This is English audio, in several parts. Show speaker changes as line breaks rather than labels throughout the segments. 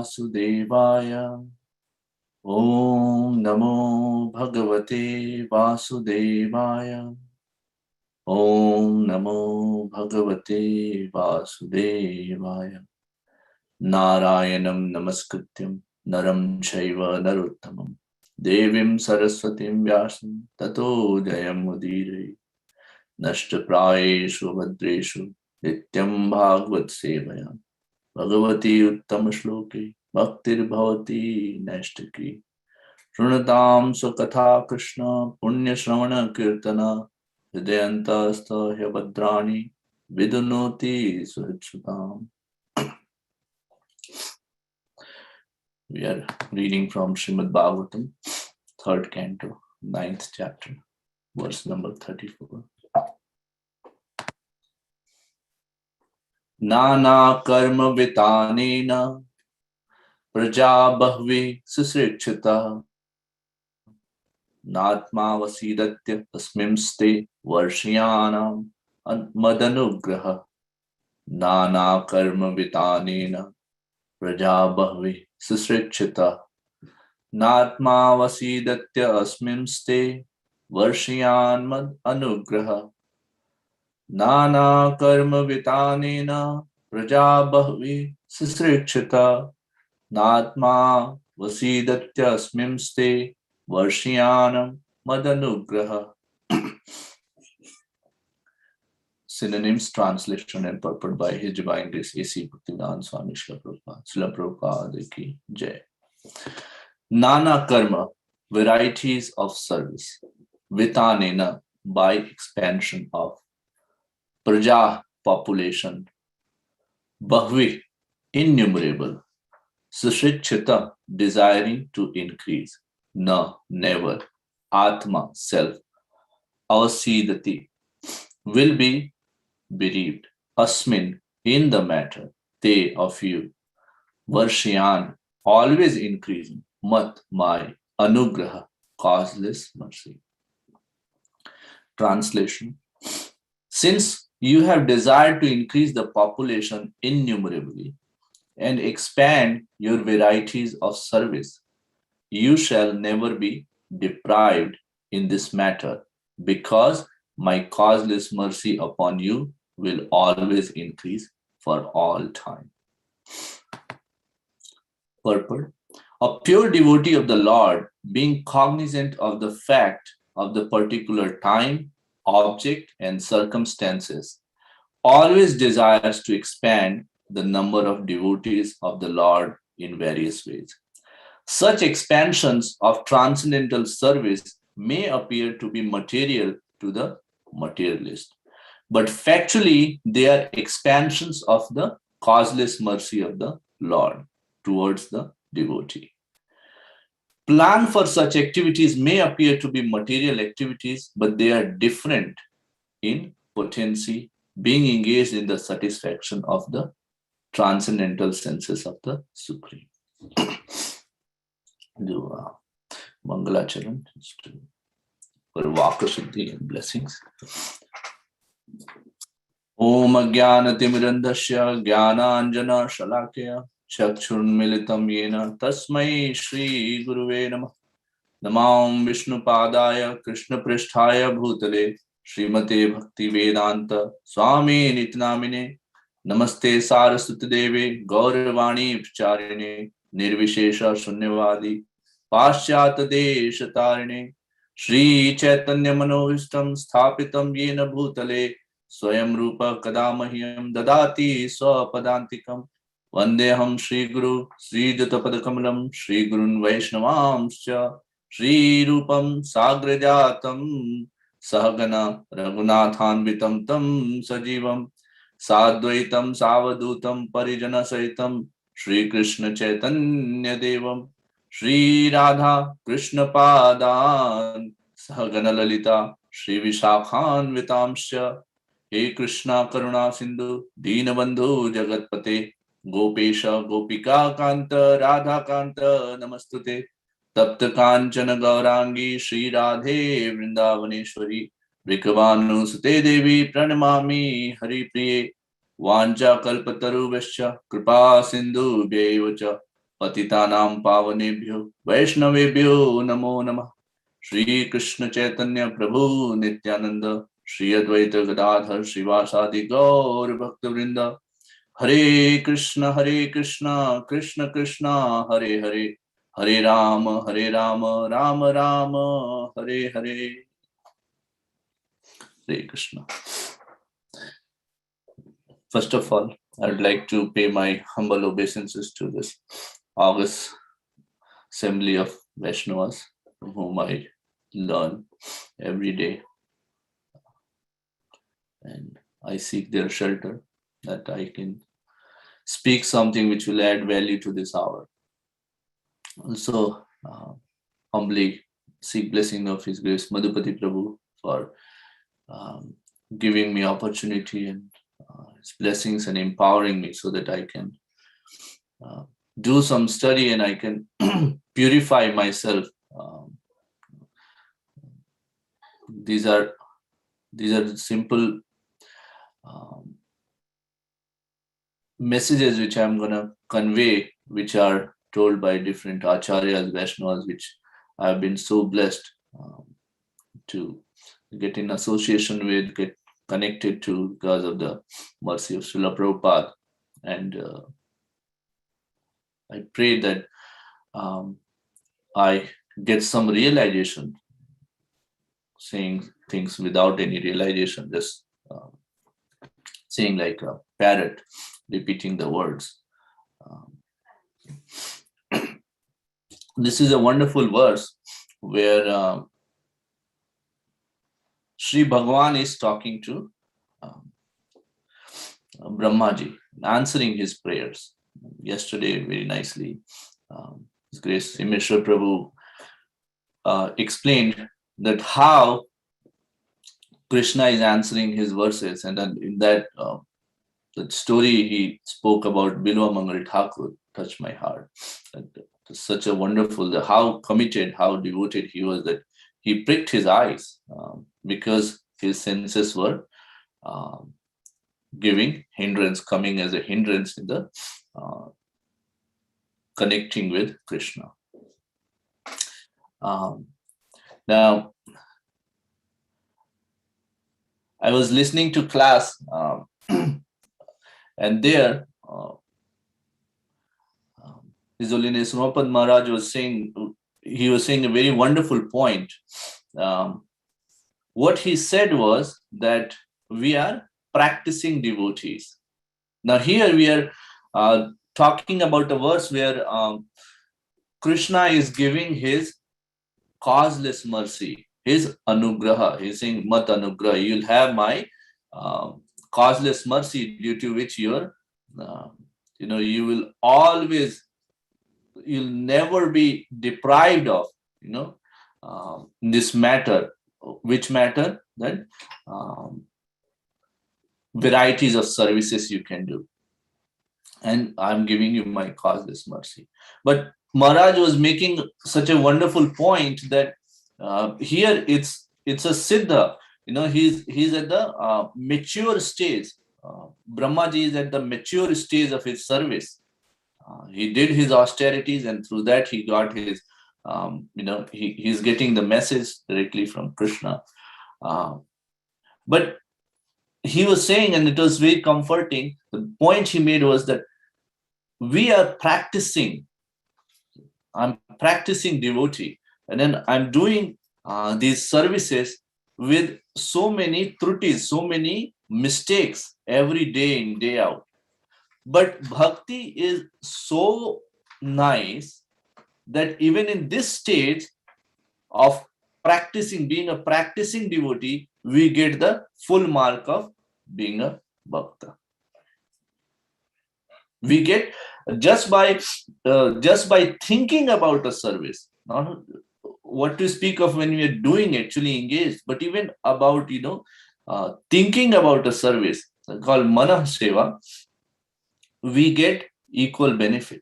वासुदेवाय। ओम नमो भगवते वासुदेवाय। ओम नमो भगवते वासुदेवाय। नारायणं नमस्कृत्यं नरं चैव नरोत्तमं देवीं सरस्वतीं व्यासं ततो जयमुदीरये। नष्टप्रायेषु भद्रेषु नित्यं भागवत सेवया भगवती उत्तम श्लोके भक्तिर्भवती नैष्टिकी। शृणुतां स्वकथा कृष्ण पुण्यश्रवण कीर्तन हृदयन्तस्थ ह्यभद्राणि विदुनोति सुहृत्सुताम्। We are reading from Srimad Bhagavatam, third canto, ninth chapter, verse number 34. Nana karma vitanena praja bahvi susrikshita natma vasidatya tasmimste varshyanam madanugraha. Nana karma vitanena praja bahvi susrikshita नात्मा वसीदत्य अस्मिंस्ते वर्षयान् मद अनुग्रह। नाना कर्म वितानेन प्रजा बह्वी सुसृक्षिता नात्मा वसीदत्य अस्मिंस्ते वर्षयान् मद अनुग्रह। Synonyms, translation and purport by His Divine Grace A.C. Bhaktivedanta Swami Srila Prabhupada. Srila Prabhupada ki Jai. Nana karma, varieties of service. Vitanena, by expansion of. Praja, population. Bahvi, innumerable. Sushikshita, desiring to increase. Na, never. Atma, self. Avasidati, will be bereaved. Asmin, in the matter. Te, of you. Varshyan, always increasing. Mat, my. Anugraha, causeless mercy. Translation. Since you have desired to increase the population innumerably and expand your varieties of service, you shall never be deprived in this matter, because my causeless mercy upon you will always increase for all time. Purport. A pure devotee of the Lord, being cognizant of the fact of the particular time, object, and circumstances, always desires to expand the number of devotees of the Lord in various ways. Such expansions of transcendental service may appear to be material to the materialist, but factually they are expansions of the causeless mercy of the Lord towards the devotee. Plan for such activities may appear to be material activities, but they are different in potency, being engaged in the satisfaction of the transcendental senses of the Supreme. Mangalacharan for Vaka Siddhi and blessings. Om Ajnanatimidandasya Jnananjana Shalakya Chakshurmilitam Yena Tasmai Shri Guruve Namah. Namam Vishnu Padaya Krishna Pristhaya Bhutale Srimate Bhakti Vedanta Swami Nityanamine. Namaste Saraswati Deve Gauravani Vicharine Nirvishesha Shunyavadi Paschat Deshatarine Shri Chaitanya Manovistam Sthapitam Yena Bhutale Swayam Rupa Kadamahyam Dadati Swapadantikam Vandeham Shri Guru Sri Jatapadakamalam Shri Gurun Vaishnavamscha Shri Rupam Sagrajatam Sahagana Raghunathanvitam Tam Sajivam Sadvaitam Savadutam Parijana Sahitam Shri Krishna Chaitanya Devam Shri Radha Krishna Padan Sahagana Lalita Shri Vishakhan Vitamsya He Krishna Karuna Sindhu Deenabandhu Jagatpate Gopesha Gopika Kanta Radha Kanta Namastute Tapta Kanchana Gaurangi Shri Radhe Vrindavaneshwari Vikavanu Sute Devi Pranamami Hari Priye Vancha Kalpataru Vescha Kripa Sindhu Bhyevacha पतितानां पावनेभ्यो वैष्णवेभ्यो नमो नमः। श्री कृष्ण चैतन्य प्रभु नित्यानंद, श्री अद्वैत गदाधर श्रीवासादि गौर भक्त वृंद, हरे कृष्ण कृष्ण कृष्ण हरे हरे, हरे Ram Ram Ram Hare Hare. Hare Krishna. First of all, I would like to pay my humble obeisances to this August assembly of Vaishnavas, from whom I learn every day, and I seek their shelter, that I can speak something which will add value to this hour. Also, humbly seek blessing of His Grace Madhupati Prabhu for giving me opportunity and His blessings and empowering me so that I can do some study and I can purify myself. These are simple messages which I'm going to convey, which are told by different acharyas, Vaishnavas, which I've been so blessed to get in association with, get connected to because of the mercy of Srila Prabhupada. And I pray that I get some realization, saying things without any realization, just saying like a parrot, repeating the words. This is a wonderful verse where Sri Bhagavan is talking to Brahmaji, answering his prayers. Yesterday, very nicely, His Grace Himeshwar Prabhu explained that how Krishna is answering his verses, and then in that story he spoke about Bilwa Mangal Thakur, touched my heart. Such a wonderful, how committed, how devoted he was, that he pricked his eyes because his senses were coming as a hindrance in the connecting with Krishna. Now, I was listening to class and there His Holiness Umapad Maharaj was saying, he was saying a very wonderful point. What he said was that we are practicing devotees. Now here we are talking about a verse where Krishna is giving his causeless mercy, his anugraha. He's saying, Mat anugraha, you'll have my causeless mercy, due to which you're, you will always, you'll never be deprived of, this matter. Which matter? That varieties of services you can do. And I'm giving you my causeless mercy. But Maharaj was making such a wonderful point that here it's a siddha. He's at the mature stage. Brahmaji is at the mature stage of his service. He did his austerities, and through that he got his, he's getting the message directly from Krishna. But he was saying, and it was very comforting, the point he made was that we are practicing. I'm practicing devotee, and then I'm doing these services with so many trutis, so many mistakes every day in, day out. But bhakti is so nice that even in this stage of practicing, being a practicing devotee, we get the full mark of being a bhakta. We get just by thinking about a service, not what to speak of when we are doing, actually engaged, but even about thinking about a service called manah seva, we get equal benefit.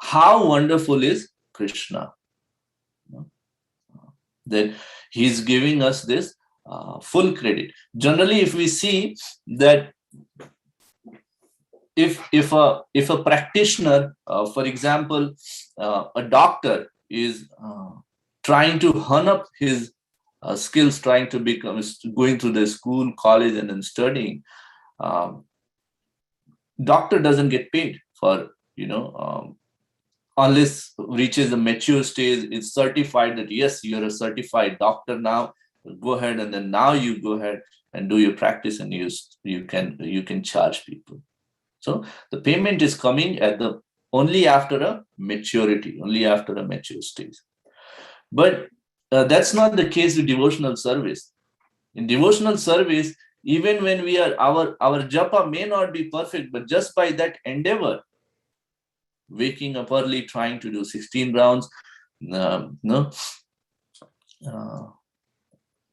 How wonderful is Krishna, that he's giving us this full credit. Generally, if we see that if a practitioner, for example, a doctor is trying to hone up his skills, trying to become, going through the school, college, and then studying, um, doctor doesn't get paid for, unless reaches a mature stage, it's certified that yes, you're a certified doctor now. Go ahead, and then now you go ahead and do your practice, and you can charge people. So the payment is coming at the only after a maturity, only after a mature stage. But that's not the case with devotional service. In devotional service, even when we are, our japa may not be perfect, but just by that endeavor, waking up early, trying to do 16 rounds, no, uh,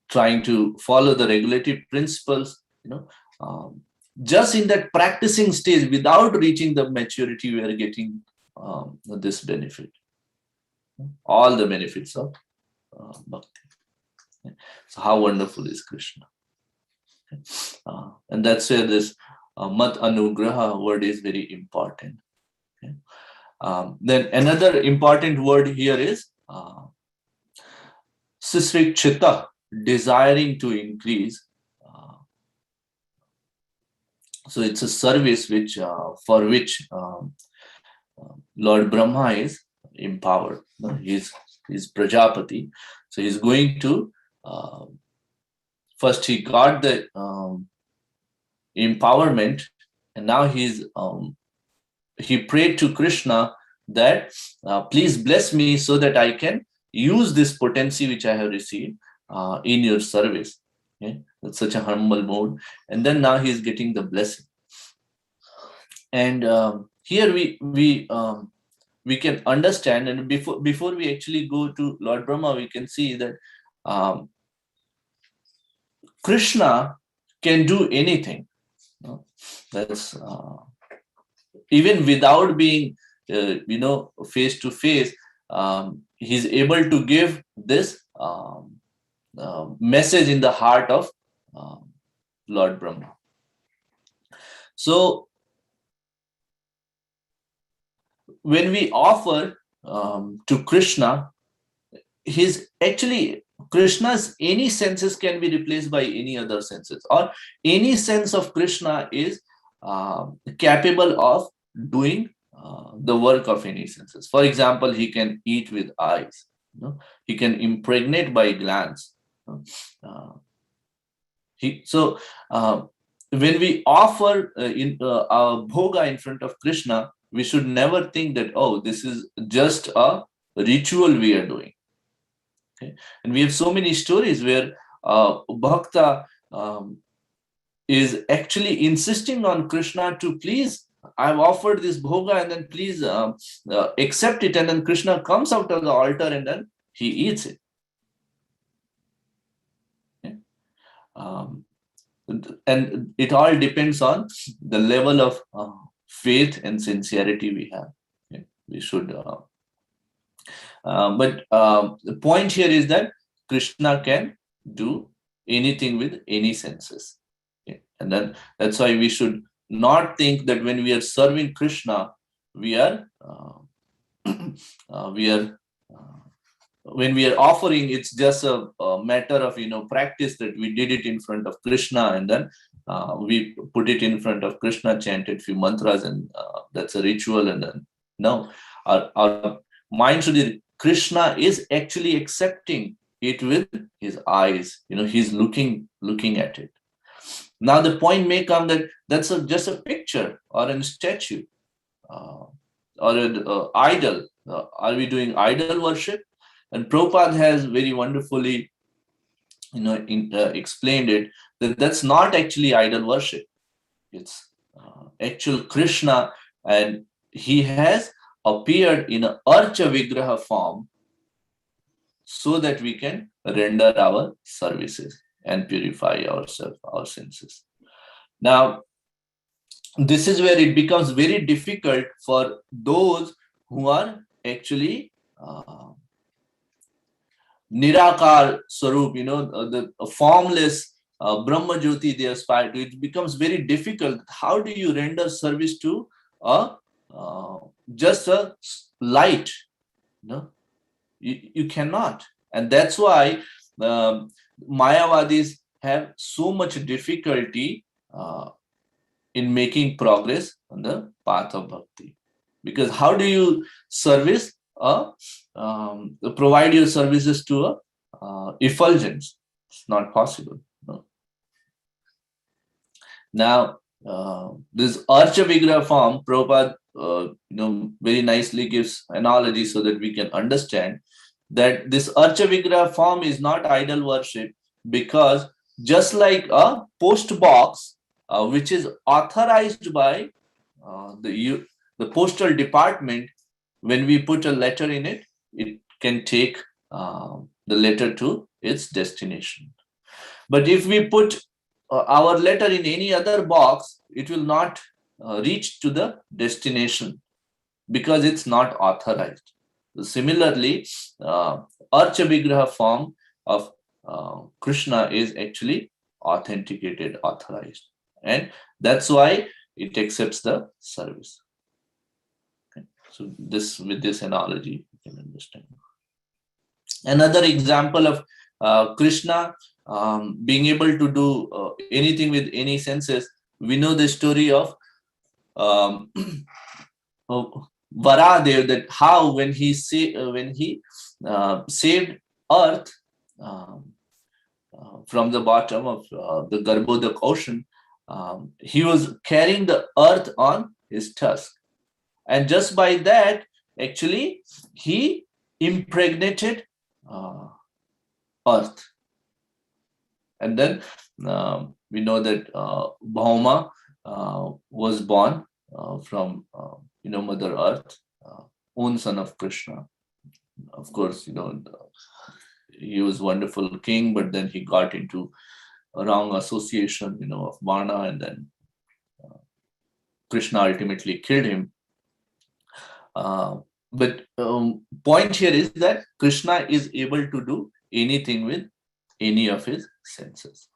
trying to follow the regulative principles, just in that practicing stage, without reaching the maturity, we are getting this benefit, all the benefits of bhakti. So how wonderful is Krishna? And that's where this mat anugraha word is very important. Okay? Then another important word here is sisrikchita, desiring to increase. So it's a service which for which Lord Brahma is empowered. He's Prajapati, so he's going to first he got the empowerment, and now he prayed to Krishna that please bless me so that I can use this potency which I have received in your service. Okay? That's such a humble mode. And then now he is getting the blessing. And here we can understand, and before we actually go to Lord Brahma, we can see that Krishna can do anything. That's even without being face to face, he's able to give this message in the heart of Lord Brahma. So when we offer to Krishna, Krishna's any senses can be replaced by any other senses, or any sense of Krishna is capable of doing the work of any senses. For example, he can eat with eyes, he can impregnate by glance. When we offer our bhoga in front of Krishna, we should never think that, oh, this is just a ritual we are doing. Okay? And we have so many stories where bhakta is actually insisting on Krishna to please, I've offered this bhoga, and then please accept it. And then Krishna comes out of the altar and then he eats it. Okay? And it all depends on the level of faith and sincerity we have. Okay? We should, but the point here is that Krishna can do anything with any senses. Okay? And then that's why we should not think that when we are serving Krishna, we are when we are offering, it's just a matter of practice, that we did it in front of Krishna, and then we put it in front of Krishna, chanted few mantras, and that's a ritual. And then no, our mind should be, Krishna is actually accepting it with his eyes. He's looking at it. Now the point may come that that's just a picture or a statue or an idol. Are we doing idol worship? And Prabhupada has very wonderfully explained it, that that's not actually idol worship. It's actual Krishna, and he has appeared in an Archa Vigraha form so that we can render our services and purify ourselves, our senses. Now, this is where it becomes very difficult for those who are actually Nirakar Swarup, the formless Brahma Jyoti they aspire to. It becomes very difficult. How do you render service to a just a light? No, you cannot. And that's why Mayavadis have so much difficulty in making progress on the path of bhakti. Because how do you service provide your services to a effulgence? It's not possible. No. Now, this Archa Vigraha form, Prabhupada, very nicely gives analogy so that we can understand that this Archa Vigraha form is not idol worship, because just like a post box, which is authorized by the postal department, when we put a letter in it, it can take the letter to its destination. But if we put our letter in any other box, it will not reach to the destination because it's not authorized. Similarly, Archa Vigraha form of Krishna is actually authenticated, authorized, and that's why it accepts the service. Okay. So with this analogy, you can understand. Another example of Krishna being able to do anything with any senses. We know the story of Varadev, that how when he saved earth from the bottom of the Garbhodak ocean, he was carrying the earth on his tusk, and just by that, actually, he impregnated earth. And then we know that Bhauma was born from Mother Earth, own son of Krishna. Of course, he was wonderful king, but then he got into a wrong association, of Varna, and then Krishna ultimately killed him. But point here is that Krishna is able to do anything with any of his senses.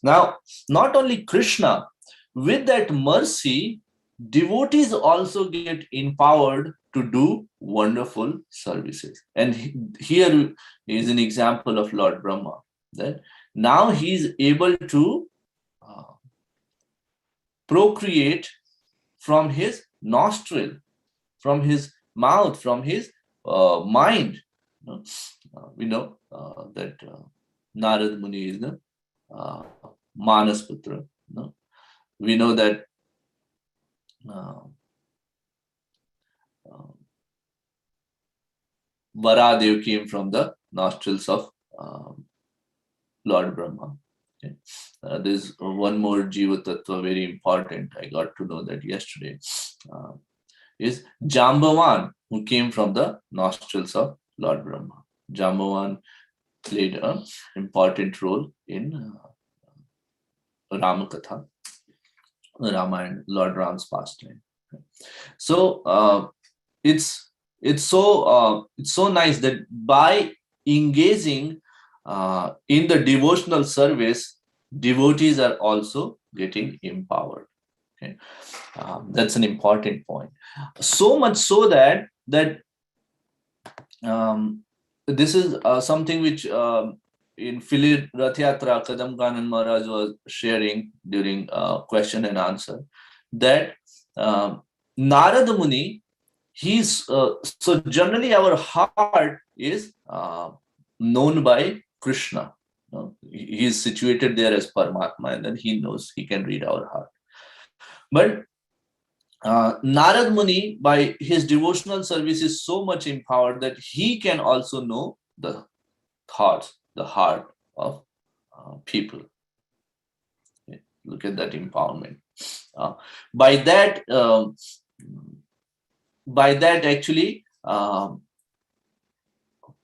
Now, not only Krishna, with that mercy, devotees also get empowered to do wonderful services. And here is an example of Lord Brahma, that now he is able to procreate from his nostril, from his mouth, from his mind. We know that Narad Muni is the Manas Putra. We know that Varadev came from the nostrils of Lord Brahma. Okay. There's one more Jiva Tattva, very important. I got to know that yesterday. Is Jambavan, who came from the nostrils of Lord Brahma. Jambavan played an important role in Ramakatha, Rama and Lord Ram's pastime. So it's so nice that by engaging in the devotional service, devotees are also getting empowered. Okay. That's an important point. So much so that this is something which in Philip Rathyatra Kadam Kanan Maharaj was sharing during question and answer, that Narada Muni, he's so generally our heart is known by Krishna. He is situated there as Paramatma, and then he knows, he can read our heart. But Narad Muni, by his devotional service, is so much empowered that he can also know the thoughts, the heart of people. Okay. Look at that empowerment. By that actually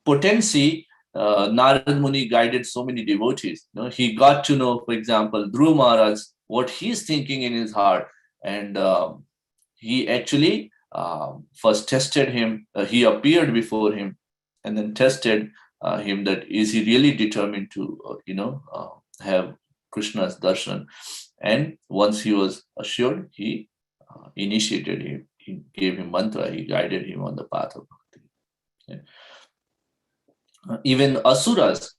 potency, Narad Muni guided so many devotees. He got to know, for example, Dhruva Maharaj, what he's thinking in his heart, and he actually first tested him. He appeared before him, and then tested him that is he really determined to, have Krishna's darshan. And once he was assured, he initiated him, he gave him mantra, he guided him on the path of bhakti. Okay. Even asuras,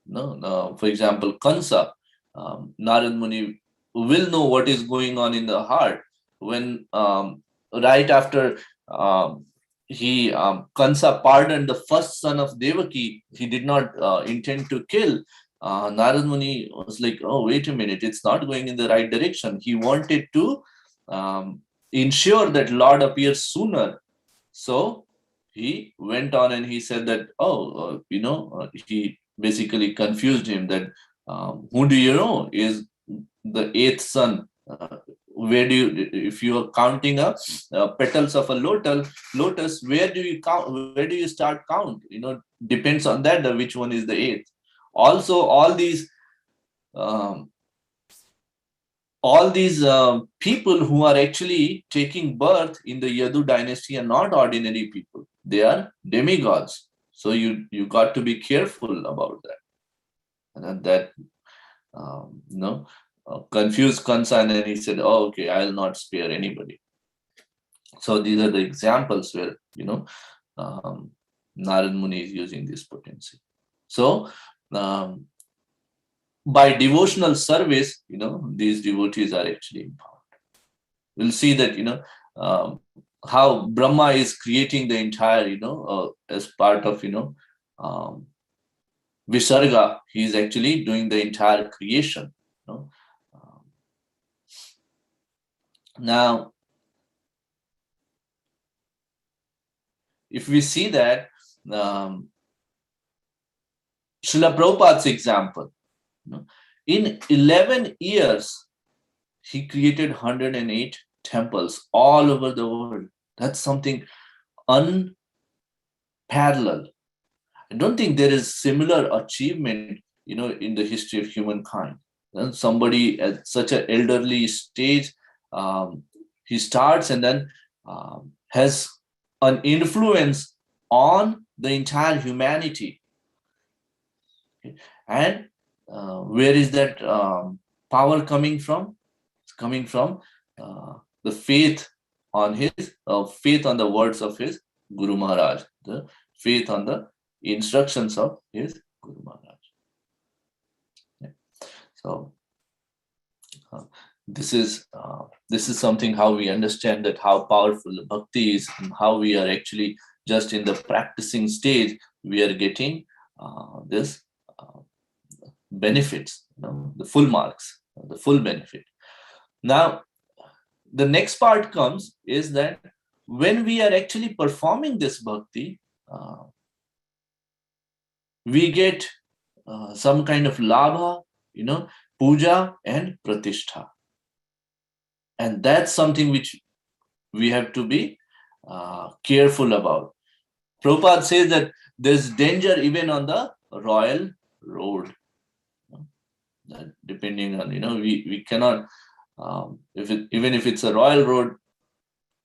no, for example, Kansa, Narad Muni will know what is going on in the heart when right after he Kansa pardoned the first son of Devaki, he did not intend to kill. Narad Muni was like, oh, wait a minute, it's not going in the right direction. He wanted to ensure that Lord appears sooner. So he went on and he said that, he basically confused him that, who do you know is the eighth son? Where do you, if you are counting up petals of a lotus, where do you count? Where do you start count? Depends on that, which one is the eighth. Also, um, all these people who are actually taking birth in the Yadu dynasty are not ordinary people. They are demigods. So you got to be careful about that. And that confused Kansa, and then he said, "Oh, okay, I'll not spare anybody." So these are the examples where um, Narad Muni is using this potency. So um, by devotional service, these devotees are actually empowered. We'll see that how Brahma is creating the entire as part of um, Visarga. He is actually doing the entire creation. Um, Now, if we see that Srila Prabhupada's example, in 11 years he created 108 temples all over the world. That's something unparalleled. I don't think there is similar achievement, in the history of humankind. And somebody at such an elderly stage, he starts and then has an influence on the entire humanity. Okay. And where is that power coming from? It's coming from the faith on the words of his Guru Maharaj, the faith on the instructions of his Guru Maharaj. Yeah. So this is something how we understand that how powerful bhakti is, and how we are actually just in the practicing stage. We are getting this benefits, the full marks, the full benefit. Now, the next part comes is that when we are actually performing this bhakti, we get some kind of labha, puja and pratishtha. And that's something which we have to be careful about. Prabhupada says that there's danger even on the royal road. That depending on, we cannot, even if it's a royal road,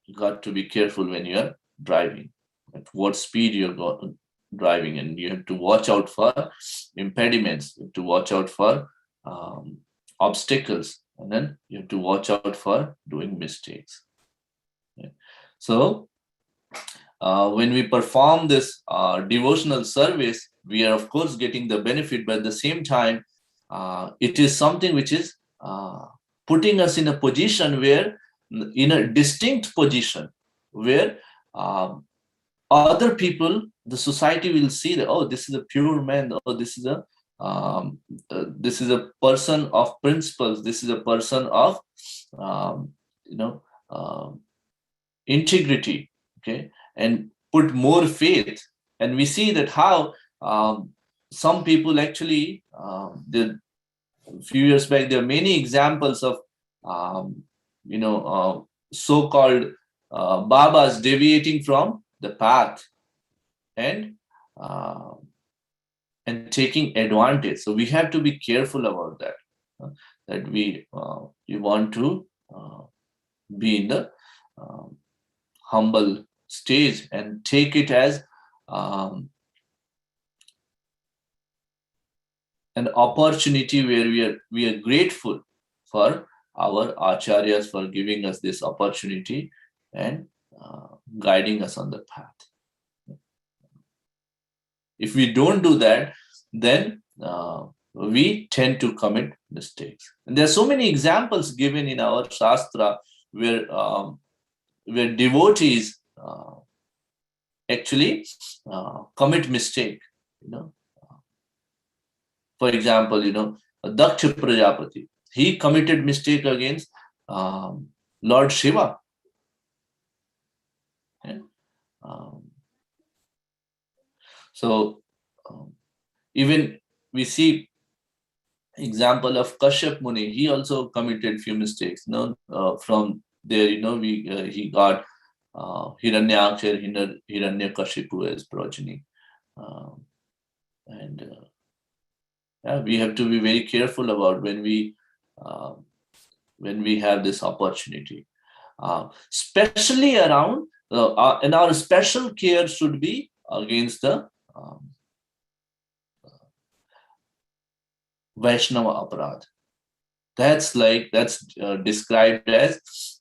you got to be careful when you are driving, at what speed you're driving, and you have to watch out for impediments, you have to watch out for obstacles, and then you have to watch out for doing mistakes. Okay. So when we perform this devotional service, we are of course getting the benefit, but at the same time, it is something which is putting us in a position where, in a distinct position, where other people, the society will see that, oh, this is a pure man, oh, this is a person of principles, this is a person of integrity, okay, and put more faith. And we see that how some people actually, a few years back, there are many examples of so-called babas deviating from the path and taking advantage. So we have to be careful about that. That we want to be in the humble stage and take it as an opportunity where we are grateful for our acharyas for giving us this opportunity and guiding us on the path. If we don't do that, then we tend to commit mistakes. And there are so many examples given in our Shastra where devotees actually commit mistake. You know, for example, Daksha Prajapati, he committed mistake against Lord Shiva. Yeah? Um, so even we see example of Kashyap Muni. He also committed few mistakes. From there, he got Hiranyakshar, Hiranyakashipu as progeny, and yeah, we have to be very careful about uh, when we have this opportunity, especially around. And our special care should be against the Vaishnava aparad. That's described as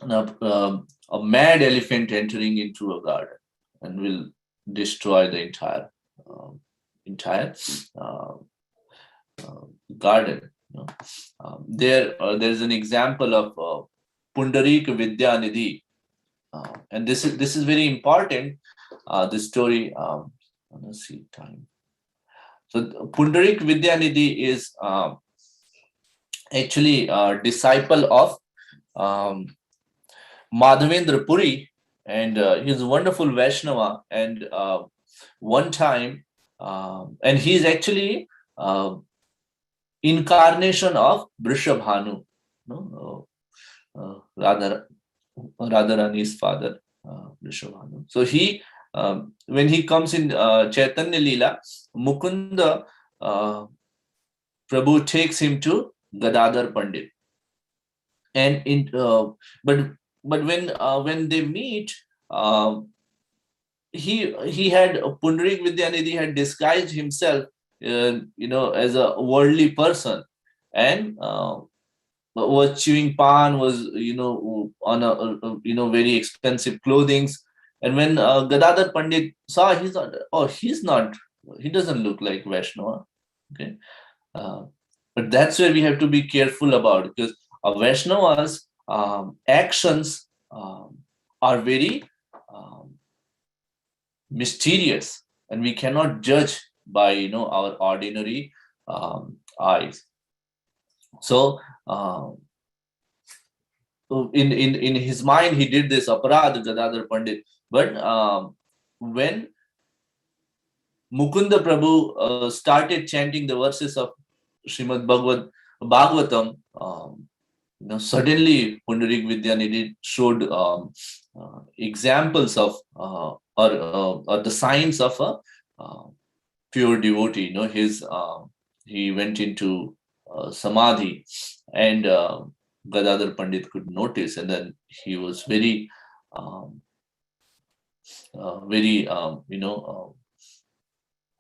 a mad elephant entering into a garden and will destroy the entire uh, garden. There's an example of Pundarik Vidyanidhi, and this is very important. This story. Let's see time. So Pundarik Vidyanidhi is actually a disciple of Madhavendra Puri, and he's a wonderful Vaishnava. And one time, and he's actually incarnation of Vrishabhanu, Radharani's father, Vrishabhanu. So when he comes in Chaitanya Leela, Mukunda Prabhu takes him to Gadadhar Pandit, and but when they meet, he had Pundarik Vidyanidhi had disguised himself, as a worldly person, and was chewing pan, was on a very expensive clothing. And when Gadadhar Pandit saw, he doesn't look like Vaishnava. Okay, but that's where we have to be careful about, because Vaishnava's actions are very mysterious, and we cannot judge by our ordinary eyes. So in his mind, he did this aparad, Gadadhar Pandit. But when Mukunda Prabhu started chanting the verses of Srimad Bhagavatam, suddenly Pundarik Vidyanidhi showed examples of or the signs of a pure devotee. He went into samadhi, and Gadadhar Pandit could notice, and then he was very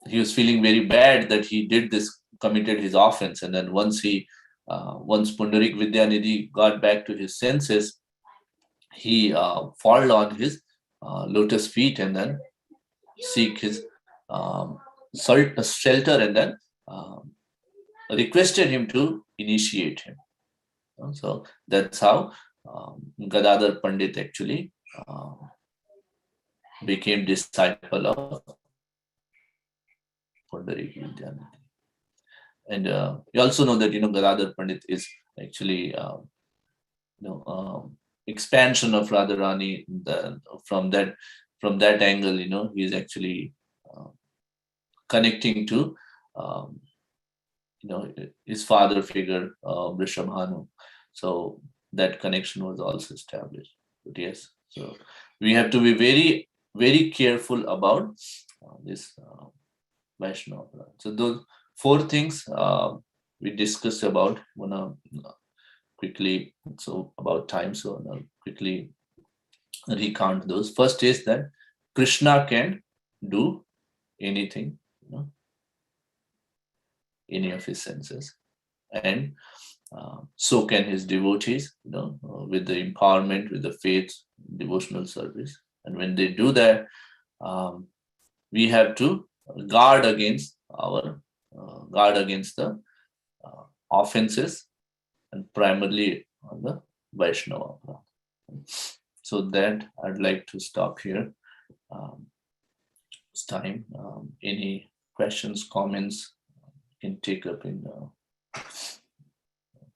he was feeling very bad that he did this, committed his offense. And then once Pundarik Vidyanidhi got back to his senses, he fall on his lotus feet and then seek his shelter, and then requested him to initiate him. So that's how Gadadhar Pandit actually became disciple of Pundarik Vidyanidhi. And you also know that Gadadhar Pandit is actually expansion of Radharani. From that angle, he is actually connecting to his father figure, Vrishabhanu. So that connection was also established. But yes, so we have to be very, very careful about this Vaishnava. So those 4 things we discussed about. Quickly, so about time, so I'll quickly recount those. First is that Krishna can do anything. any of his senses. And so can his devotees, with the empowerment, with the faith, devotional service. And when they do that, we have to guard against the offenses, and primarily on the Vaishnava. So that I'd like to stop here. It's time. Any questions, comments, you can take up in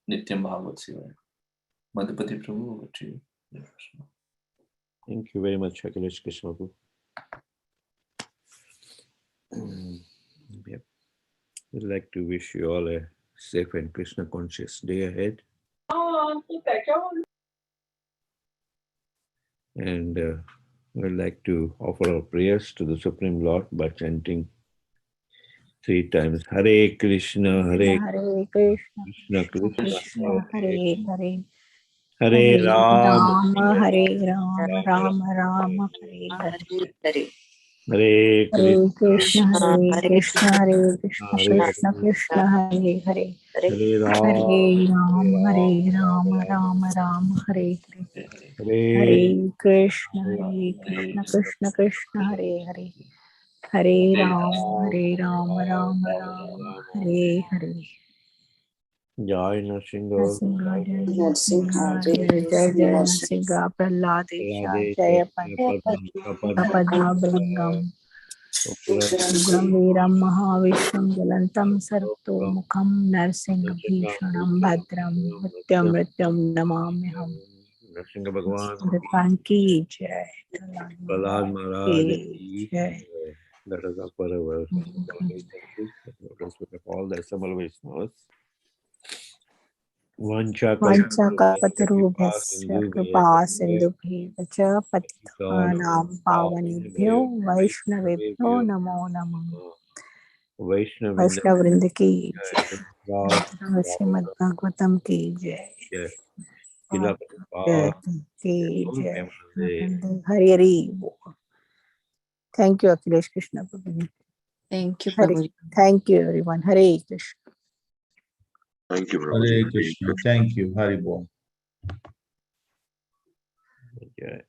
Nityam Bhagavad Seva. Madhupati Prabhu, over to you.
Thank you very much, Akhilesh Krsna. Yep. We'd like to wish you all a safe and Krishna conscious day ahead. And we'd like to offer our prayers to the Supreme Lord by chanting 3 times Hare Krishna, Hare
Krishna,
Krishna,
Krishna, Hare Hare,
Hare
Rama, Hare Rama, Rama Rama, Hare Hare.
Hare
Hare
Krishna,
Krishna, Hare Krishna, Krishna Krishna, Hare Hare. Hare Rama, Rama Rama, Hare Hare. Hare Krishna, Krishna Krishna, Hare Hare. Hare Rama, Rama Rama, Hare Hare.
Jai Nrsimha,
Jai Nrsimha, Praladesha, Jaya Padma Bringam, Ugram Veeram Mahavishram, Jalantam Sarto Mukham, Narsingha Bhishanam Bhadram, Mrityam Namamyaham.
Nrsimha Bhagwan,
Bhagwan ki Jai,
Prahlad Maharaj
ki Jai.
Let us offer our with all the assembled Vaishnavas. Vancha
Kalpatarubhyasya kripa sindhubheva cha patitanam pavanebhyo Vaishnavebhyo namo namah. Vaishnavrinda ki jai, Srimad Bhagavatam ki jai, ki jai, Hari Hari. Thank you, Akhilesh Krishna.
Thank you,
Hare.
Prabhuji.
Thank you, everyone. Hare Krishna.
Thank you,
Hare
Prabhuji.
Krishna. Thank you. Hari Bol.
Yeah.